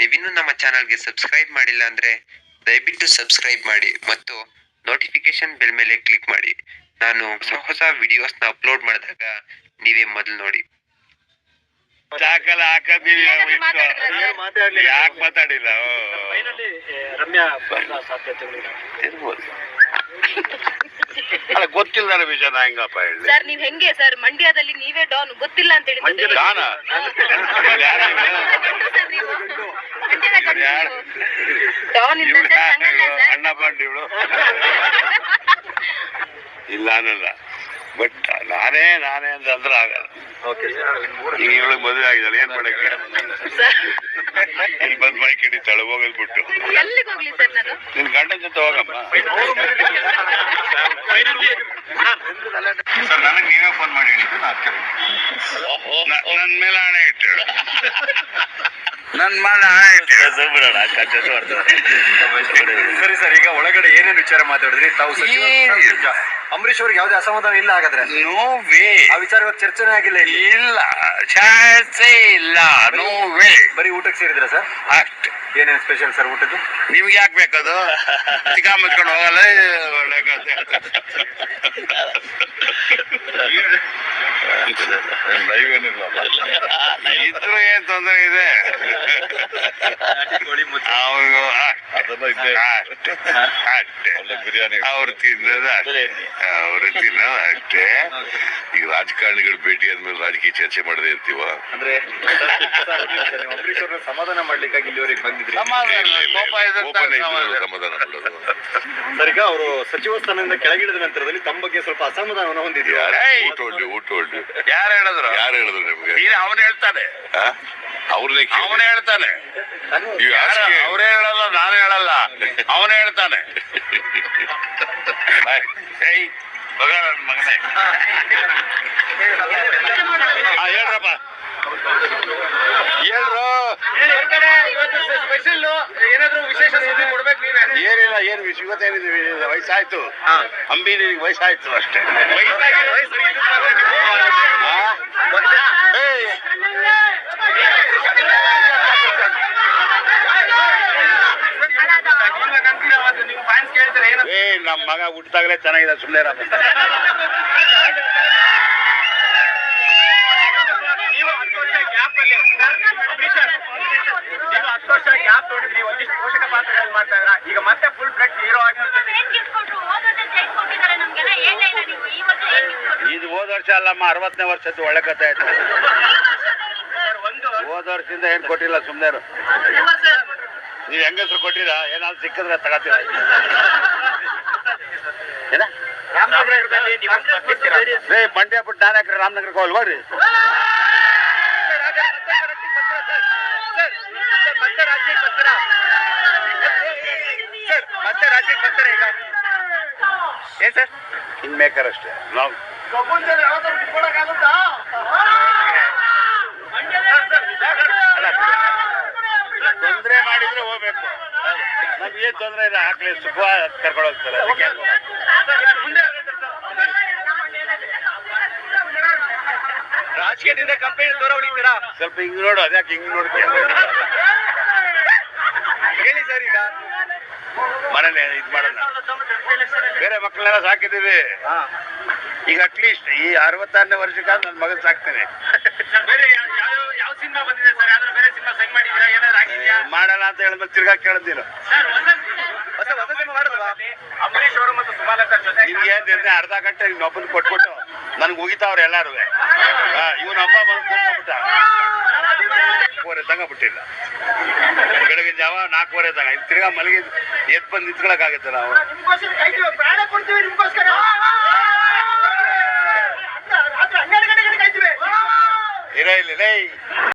ನೀವಿನ್ನೂ ನಮ್ಮ ಚಾನಲ್ಗೆ ಸಬ್ಸ್ಕ್ರೈಬ್ ಮಾಡಿಲ್ಲ ಅಂದ್ರೆ ದಯವಿಟ್ಟು ಸಬ್ಸ್ಕ್ರೈಬ್ ಮಾಡಿ ಮತ್ತು ನೋಟಿಫಿಕೇಶನ್ ಬೆಲ್ ಮೇಲೆ ಕ್ಲಿಕ್ ಮಾಡಿ. ನಾನು ಹೊಸ ವಿಡಿಯೋಸ್ನ ಅಪ್ಲೋಡ್ ಮಾಡಿದಾಗ ನೀವೇ ಮೊದಲು ನೋಡಿ. ಯಾಕೆ ಮಾತಾಡಿಲ್ಲ? ರಮ್ಯಾ ಸಾಧ್ಯತೆಗಳು ಇರ್ಬೋದು. ಅಲ್ಲ, ಗೊತ್ತಿಲ್ಲ ವಿಷಯ ನಾ ಹೆಂಗಪ್ಪ ಹೇಳಿ. ಸರ್ ನೀವ್ ಹೆಂಗೆ ಸರ್ ಮಂಡ್ಯದಲ್ಲಿ ನೀವೇ ಡಾನ್ ಗೊತ್ತಿಲ್ಲ ಅಂತ ಹೇಳಿ ಅಣ್ಣ ಬಂಡಿ ಇವಳು ಇಲ್ಲ ಅನ್ನಲ್ಲ. ಬಟ್ ನಾನೇ ಅಂತಂದ್ರೆ ಆಗಲ್ಲ. ಈಗ ಇವಳಿಗೆ ಮದುವೆ ಆಗಿದ್ದಾಳೆ, ಏನ್ ಮಾಡಕ್ಕೆ? ಇಲ್ಲಿ ಬಂದ್ ಬೈಕ್ ಹಿಡಿತಾಳೆ ಹೋಗೋದ್ ಬಿಟ್ಟು. ನಿನ್ ಗಂಡನ ಜೊತೆ ಹೋಗಮ್ಮ. ಸರ್ ನನಗೆ ನೀವೇ ಫೋನ್ ಮಾಡಿ ನನ್ ಮೇಲೆ ಹಣೆ ಇಟ್ಟೇಳು. ನನ್ ಮೇಲೆ ಹಣೆ ಇಟ್ಟೇಳು. ಸರಿ ಸರ್, ಈಗ ಒಳಗಡೆ ಏನೇನು ವಿಚಾರ ಮಾತಾಡಿದ್ರಿ ತಾವು? ಅಂಬರೀಶ್ ಅವ್ರಿಗೆ ಯಾವುದೇ ಅಸಮಾಧಾನ ಇಲ್ಲ ಹಾಗಾದ್ರೆ? No way. ಆ ವಿಚಾರ ಚರ್ಚೆನೇ ಆಗಿಲ್ಲ? ಇಲ್ಲ, ಚಾನ್ಸೇ ಇಲ್ಲ. No way. ಬರೀ ಊಟಕ್ಕೆ ಸೇರಿದ್ರ ಸರ್? ಅಷ್ಟೇ. ಏನೇನು ಸ್ಪೆಷಲ್ ಸರ್ ಊಟದ್ದು? ನಿಮ್ಗೆ ಯಾಕೆ ಬೇಕದು? ಚಿಕ್ಕ ಮುಚ್ಕೊಂಡು ಹೋಗಲ್ಲ. ಒಳ್ಳೆ ಕಥೆ. ಇದ್ರು ಏನ್ ತೊಂದರೆ ಇದೆ? ಬಿರಿಯಾನಿ ಅವ್ರು ತಿನ್ನೋದು ಅಷ್ಟೇ. ಈಗ ರಾಜಕಾರಣಿಗಳು ಭೇಟಿ ಆದ್ಮೇಲೆ ರಾಜಕೀಯ ಚರ್ಚೆ ಮಾಡದೇ ಇರ್ತೀವ? ಅಂದ್ರೆ ಅಂಬರೀಶ್ ಅವ್ರನ್ನ ಸಮಾಧಾನ ಮಾಡ್ಲಿಕ್ಕಾಗಿ ಇಲ್ಲಿವರೆಗೆ ಬಂದಿದ್ರಿ? ಸಮಾಧಾನ ಮಾಡೋದು. ಸರ್, ಈಗ ಅವರು ಸಚಿವ ಸ್ಥಾನದಿಂದ ಕೆಳಗಿಳಿದ ನಂತರದಲ್ಲಿ ತಮ್ಮ ಬಗ್ಗೆ ಸ್ವಲ್ಪ ಅಸಮಾಧಾನವನ್ನು ಹೊಂದಿದ್ದೀರಾ? ಊಟ ಯಾರು ಹೇಳಿದ್ರು ನಿಮ್ಗೆ? ಅವನು ಹೇಳ್ತಾನೆ, ಅವನೇ ಹೇಳ್ತಾನೆ. ಅವರೇ ಹೇಳಲ್ಲ, ನಾನು ಹೇಳಲ್ಲ, ಅವನೇ ಹೇಳ್ತಾನೆ. ನನ್ ಮಗನೇ ಹೇಳ್ರಪ್ಪ, ಹೇಳ್ರು. ಏನಾದ್ರು ವಿಶೇಷ ಸುದ್ದಿ ಕೊಡ್ಬೇಕು ನೀವೇ? ಏನಿಲ್ಲ, ಏನ್ ಇವತ್ತೇನಿದ್ವಿ, ವಯಸ್ಸಾಯ್ತು. ಅಂಬಿ ನಿನಗೆ ವಯಸ್ಸಾಯ್ತು ಅಷ್ಟೇ. ನಮ್ ಮಗ ಹುಟ್ಟಿದಾಗಲೇ ಚೆನ್ನಾಗಿದೆ, ಸುಮ್ಮನೆ ಪೋಷಕ ಪಾತ್ರಗಳು ಮಾಡ್ತಾ ಇದ್ರ, ಈಗ ಮತ್ತೆ ಫುಲ್ ಫ್ಲೆಡ್ ಹೀರೋ ಆಗಿ. ಇದು ಹೋದ ವರ್ಷ ಅಲ್ಲಮ್ಮ, 60ನೇ ವರ್ಷದ್ದು ಒಳ್ಳೆ ಕಥೆ ಆಯ್ತು. ಹೋದ ವರ್ಷದಿಂದ ಏನ್ ಕೊಟ್ಟಿಲ್ಲ, ಸುಮ್ಮನೆ ನೀವ್ ಹೆಂಗಸ್ರು ಕೊಟ್ಟಿರಾ? ಏನಾದ್ರು ಸಿಕ್ಕಿದ್ರೆ ತಗೋತೀರ? ಏನ ಮಂಡ್ಯ ಬಿಟ್ಟು ನಾನು ಯಾಕ್ರೆ ರಾಮನಗರಕ್ಕೆ ಹೋಗಲ್ ಬರ್ರಿ. ಮತ್ತೆ ರಾಜ್ಯಕ್ಕೆ ಬರ್ತಾರೆ ಈಗ? ಏನ್ ಸರ್ ಹಿಂಗ್ ಮೇಕರ್ ಅಷ್ಟೇ ನಾವು. ತೊಂದ್ರೆ ಮಾಡಿದ್ರೆ ಹೋಗ್ಬೇಕು. ನಮ್ಗೆ ಏನ್ ತೊಂದ್ರೆ ಇಲ್ಲ, ಹಾಕ್ಲಿ ಸುಖ ಕರ್ಕೊಂಡು ಹೋಗ್ತಾರೆ. ಅದಕ್ಕೆ ರಾಜಕೀಯದಿಂದ ಕಂಪನಿ ದೂರ ಉಳಿತೀರಾ? ಸ್ವಲ್ಪ ಹಿಂಗ್ ನೋಡು, ಅದ್ಯಾಕೆ ಹಿಂಗ್ ನೋಡ್ತೀಯ? ಹೇಳಿ ಸರ್. ಈಗ ಮನೇಲಿ ಇದ್ ಮಾಡೋಣ, ಬೇರೆ ಮಕ್ಕಳನ್ನೆಲ್ಲ ಸಾಕಿದೀವಿ. ಈಗ ಅಟ್ಲೀಸ್ಟ್ ಈ 66ನೇ ವರ್ಷಕ್ಕಾದ್ರೆ ನನ್ನ ಮಗನ್ ಸಾಕ್ತೇನೆ. ಯಾವ ಸಿನಿಮಾ ಬಂದಿದೆ ಸರ್? ಯಾವ್ದಾದ್ರು ಬೇರೆ ಸಿನಿಮಾ ಸೈನ್ ಮಾಡಿದ್ದೀರಾ? ಏನಾದ್ರು ಆಗಿದೆಯಾ? ಮಾಡಲ್ಲ ಅಂತ ಹೇಳಿದ್ಮೇಲೆ ತಿರ್ಗಾ ಕೇಳಿದ್ದೀರ. ಹೊಸ ಸಿನಿಮಾ ಮಾಡಿದ್ವಾ? ಅಂಬರೀಶ್ ಅವರು ಮತ್ತು ಸುಮಲತಾ ಜೊತೆ ನಿಮ್ಗೆ ಏನ್ ಅರ್ಧ ಗಂಟೆ ಇನ್ನೊಬ್ಬನ್ ಕೊಟ್ಬಿಟ್ಟು ನನ್ಗೆ ಹೋಗಿತಾವ್ರು ಎಲ್ಲಾರು. ಇವನೊಬ್ಬ ಬಂದು ಕೂತ್ಕೊಂಡ್ಬಿಟ್ಟ, 4 ತನಕ ಬಿಟ್ಟಿಲ್ಲ. ಬೆಳಗಿನ ಜಾವ 4 ತನಕ ಇನ್ ತಿರ್ಗಾ ಮಲಗಿ ಎದ್ ಬಂದು ನಿಂತ್ಕೊಳಕಾಗತ್ತೆ ನಾವು? ಪ್ರಾಣ ಕೊಡ್ತೀವಿ ನಿಮ್ಗೋಸ್ಕರ. ಇರ ಇಲ್ಲಿ